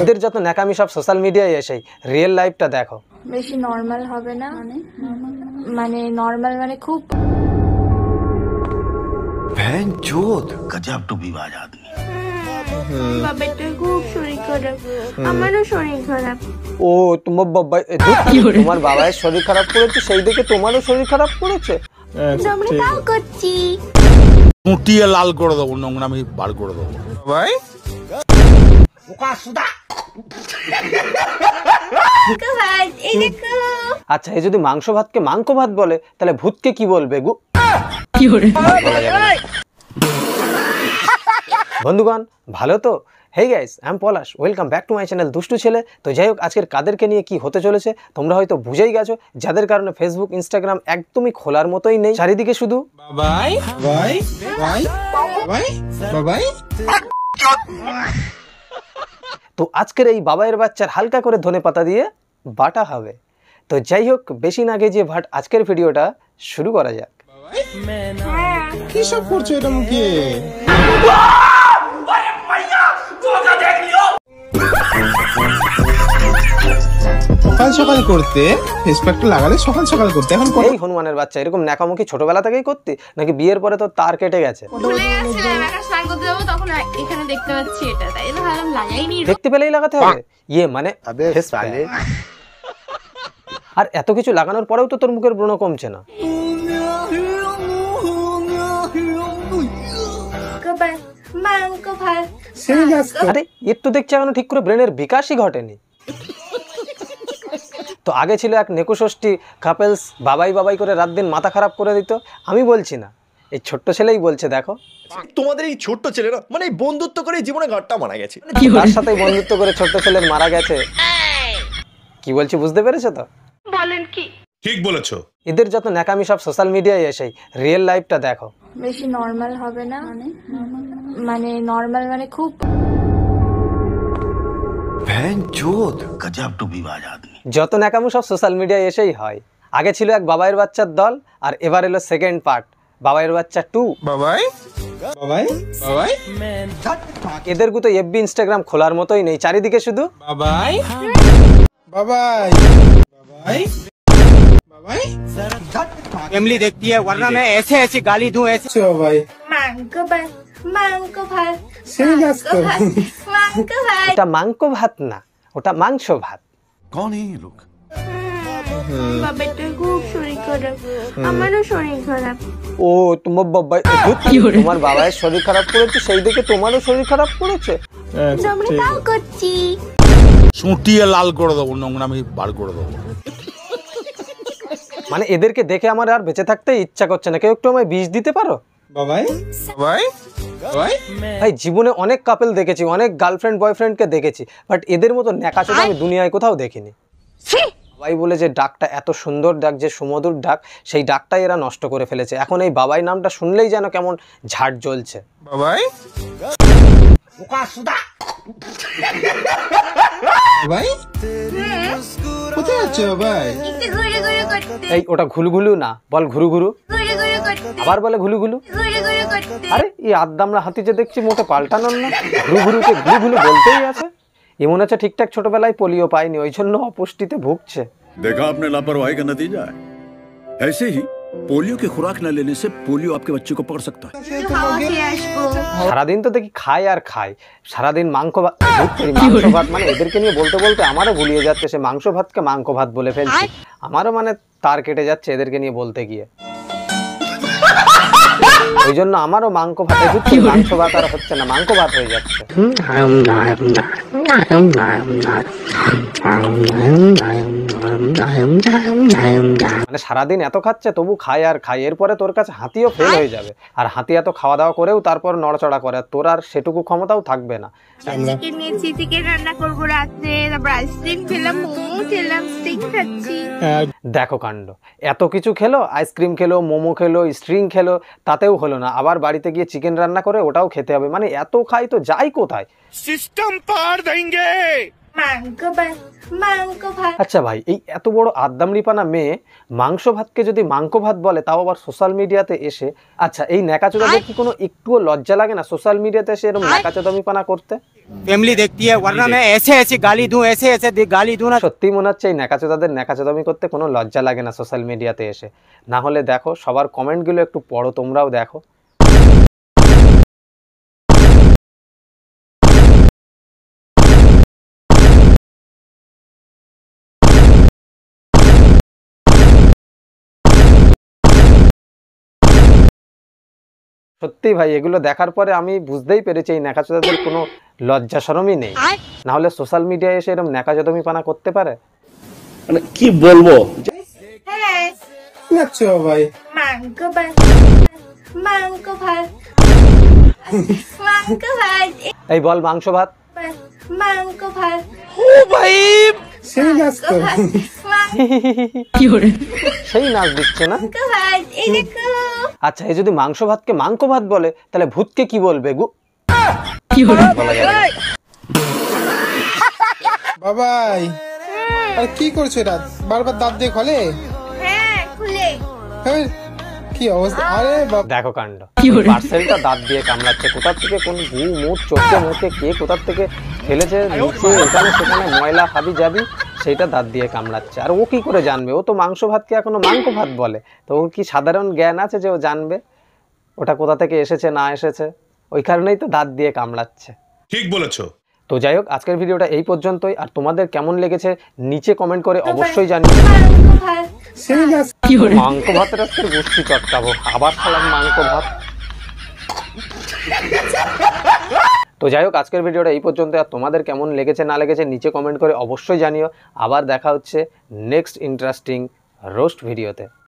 এদের যত ন্যাকামি সব সোশ্যাল মিডিয়ায় এসে রিয়েল লাইফটা দেখো। বেশি নরমাল হবে না, মানে নরমাল মানে খুব ভ্যানচোদ গজব টুপিবাজ আদমি। বাবাটা খুব শরীর খারাপ, আমারও শরীর খারাপ। ও তোমার বাবা, তোমার বাবার শরীর খারাপ করেছে সেই দেখে তোমারও শরীর খারাপ করেছে। আমরা তাও করছি, মুটিয়ে লাল করে দেবো, নোংরামি বার করে দেবো ভাই। আচ্ছা, এই যদি মাংস ভাতকে মাংক ভাত বলে তাহলে ভূতকে কি বলবে গু? বন্ধুগণ ভালো তো? Hey guys, I am Palash, welcome back to my channel দুষ্টু ছেলে। তো যাই হোক, আজকের কাদেরকে নিয়ে কি হতে চলেছে তোমরা হয়তো বুঝেই গেছো, যাদের কারণে ফেসবুক ইনস্টাগ্রাম একদমই খোলার মতোই নেই, চারিদিকে শুধু bye bye bye bye bye. তো আজকের এই বাবাইয়ের বাচ্চার হালকা করে ধনেপাতা দিয়ে বাটা হবে। তো যাই হোক, বেশি না গেজিয়ে ভাট আজকের ভিডিওটা শুরু করা যাক। কি সব করছো এটা মুখে? সকাল সকাল করতে ফেস প্যাকটা লাগালে সকাল সকাল করতে, এখন এই হনুমানের বাচ্চা এরকম ন্যাকামুখি ছোটবেলা থেকেই করতে নাকি বিয়ের পরে তো তার কেটে গেছে? দেখতে পেলেই লাগাতে হবে ইয়ে মানে ফেস প্যাক। আর এত কিছু লাগানোর পরেও তো তোর মুখের ব্রণ কমছে না। আরে এর তো দেখছি এখনো ঠিক করে ব্রেনের বিকাশই ঘটেনি। তো আগে ছিল এক নেকুষষ্ঠী কাপেলস, বাবাই বাবাই করে রাত দিন মাথা খারাপ করে দিত। আমি বলছি না, এই ছোট্ট ছেলেই বলছে। দেখো তোমাদের এই ছোট্ট ছেলেরা মানে বন্ধুত্ব করে জীবনে ঘাটটা মারা গেছে, তার সাথেই বন্ধুত্ব করে ছোট্ট ছেলের মারা গেছে। কি বলছি বুঝতে পেরেছো তো? বলেন কি? ঠিক বলেছো। এদের যত ন্যাকামি সব সোশ্যাল মিডিয়ায় এসে রিয়েল লাইফটা দেখো। বেশি নরমাল হবে না, মানে নরমাল মানে খুব ভ্যানচোদ গজব টুপিবাজ আদমি। যত ন্যাকামো সব সোশ্যাল মিডিয়ায় এসেই হয়। আগে ছিল এক বাবাইয়ের বাচ্চার দল, আর এবার এলো সেকেন্ড পার্ট, বাবাইয়ের বাচ্চা 2। বাবাই বাবাই বাবাই। এদের তো এফবি ইনস্টাগ্রাম খোলার মতোই নেই, চারিদিকে শুধু বাবাই বাবাই বাবাই বাবাই। फैमिली देखती है वरना मैं ऐसे ऐसी गाली दूं ऐसे। বাবাই ওটা মাংক ভাত না, ওটা মাংস ভাত। कौन है ये लोग? বাবাটা খুব শরীর খারাপ, আমারও শরীর খারাপ। ও তোমার বাবা, তোমার বাবার শরীর খারাপ করেছে সেই দেখে তোমারও শরীর খারাপ করেছে। আমরা তাও করছি, মুটিয়ে লাল করে দেবো, নোংরামি বার করে দেবো। মানে এদেরকে দেখে আমার আর বেঁচে থাকতে ইচ্ছা করছে না। কেউ একটু আমায় বিষ দিতে পারো? বাবাই বাবাই বাবাই। ভাই জীবনে অনেক কাপল দেখেছি, অনেক গার্লফ্রেন্ড বয়ফ্রেন্ডকে দেখেছি, বাট এদের মতো ন্যাকাচোদা আমি দুনিয়ায় কোথাও দেখিনি। বাবাই বলে যে ডাকটা এত সুন্দর ডাক, যে সুমধুর ডাক, সেই ডাকটাই এরা নষ্ট করে ফেলেছে। এখন এই বাবাই নামটা শুনলেই যেন কেমন ঝাড় জ্বলছে। বাবাই বাবাই কোথায় যাচ্ছ বাবাই? এই ওটা ঘুলুঘুলু না, বল ঘুরু ঘুরু। আবার বলে ঘুলু ঘুলু। আরে এই আদ্দামরা হাতি যে দেখছি মোটে পাল্টানোর না, ঘুরু ঘুরুকে ঘুলু ঘুলু বলতেই আছে। এমন হচ্ছে ঠিকঠাক ছোটবেলায় পোলিও পায়নি, ওই জন্য অপুষ্টিতে ভুগছে। देखा आपने लापरवाही का नतीजा है। ऐसे ही पोलियो की खुराक न लेने से पोलियो आपके बच्चे को पकड़ सकता है। সারাদিন তো দেখি খায় আর খায়, সারাদিন মাংস ভাত। মানে এদেরকে নিয়ে বলতে বলতে আমারও ভুলিয়ে যাচ্ছে, সে মাংস ভাতকে মাংস ভাত বলে ফেলছে। আমারও মানে তার কেটে যাচ্ছে এদেরকে নিয়ে বলতে গিয়ে। ওই জন্য আমারও মাংস ভাতে ঢুকছে, মাংস ভাত আর হচ্ছে না, মাংস ভাত হয়ে যাচ্ছে। মানে সারাদিন এত খাচ্ছে তবু খায় আর খায়, এরপরে তোর কাছে হাতিও ফেল হয়ে যাবে। আর হাতি এত খাওয়া দাওয়া করেও তারপর নড়াচড়া করে, তোর আর সেটুকু ক্ষমতাও থাকবে না। চিকেন নিয়েছি, চিকেন রান্না করবো রাত্রে, তারপর আইসক্রিম খেলাম, মোমো খেলাম, স্টিং খাচ্ছি। দেখো কাণ্ড, এত কিছু খেলো, আইসক্রিম খেলো, মোমো খেলো, স্ট্রিং খেলো, তাতেও হলো না, আবার বাড়িতে গিয়ে চিকেন রান্না করে ওটাও খেতে হবে। মানে এত খাই তো যাই কোথায়? সিস্টেম পার দেंगे। মাংস ভাত মাংস ভাত আচ্ছা ভাই, এই এত বড় আদ্দামরিপানা মেয়ে মাংস ভাতকে যদি মাংস ভাত বলে, তাও আবার সোশ্যাল মিডিয়াতে এসে, আচ্ছা এই ন্যাকাচোদাদের কি কোনো একটুও লজ্জা লাগে না সোশ্যাল মিডিয়াতে এসে এরকম ন্যাকাচোদামিপানা করতে? फैमिली देखती है वरना मैं ऐसे ऐसे गाली दूं ऐसे ऐसे गाली दूं ना। সত্যি মনে হচ্ছে এই ন্যাকাচোদাদের ন্যাকাচোদামি করতে কোনো লজ্জা লাগে না সোশ্যাল মিডিয়াতে এসে। না হলে দেখো সবার কমেন্টগুলো একটু পড়ো, তোমরাও দেখো। সত্যি ভাই, এগুলো দেখার পরে আমি বুঝতেই পেরেছি এই ন্যাকাচোদাদের কোনো লজ্জা শরমই নেই। না হলে সোশ্যাল মিডিয়ায় এসে এরকম ন্যাকাচোদামিপানা করতে পারে? হ্যাঁ নাচছো ভাই। মাংস ভাত মাংস ভাত মাংস ভাত এই বল মাংস ভাত। মাংস ভাত সেই নাচ তো। সেই নাচ দিচ্ছে না? মাংস ভাত এই দেখো। আচ্ছা, এই যদি মাংস ভাতকে মাংস ভাত বলে, তাহলে ভূতকে কি বলবে? বলা যাবে না। বাবাই, আরে কি করছো এটা? বারবার দাঁত দিয়ে খলে? হ্যাঁ খুলে হ্যাঁ, কি অবস্থা? আরে বাবা, দেখো কাণ্ড, পার্সেলটা দাঁত দিয়ে কামড়াচ্ছে। কোথা থেকে কোন গু মুখ চোখে মুখে কে কোথা থেকে ফেলেছে নিচে, এখানে সেখানে ময়লা হাবি যাবি, সেইটা দাঁত দিয়ে কামড়াচ্ছে। আর ও কি করে জানবে? ও তো মাংস ভাতকে এখনো মাংস ভাত বলে। তো ওর কি সাধারণ জ্ঞান আছে যে ও জানবে ওটা কোথা থেকে এসেছে না এসেছে? ওই কারণেই তো দাঁত দিয়ে কামড়াচ্ছে। ঠিক বলেছো। তো যাই হোক, আজকের ভিডিওটা এই পর্যন্তই। আর তোমাদের কেমন লেগেছে নিচে কমেন্ট করে অবশ্যই জানিও। মাংস ভাত সেই নাচ। মাংস ভাতের আজকের গোষ্ঠী চটকাবো, আবার খালাম মাংস ভাত। তো যাই হোক, আজকের ভিডিওটা এই পর্যন্ত। আর তোমাদের কেমন লেগেছে না লেগেছে নিচে কমেন্ট করে অবশ্যই জানিও। আবার দেখা হচ্ছে নেক্সট ইন্টারেস্টিং রোস্ট ভিডিওতে।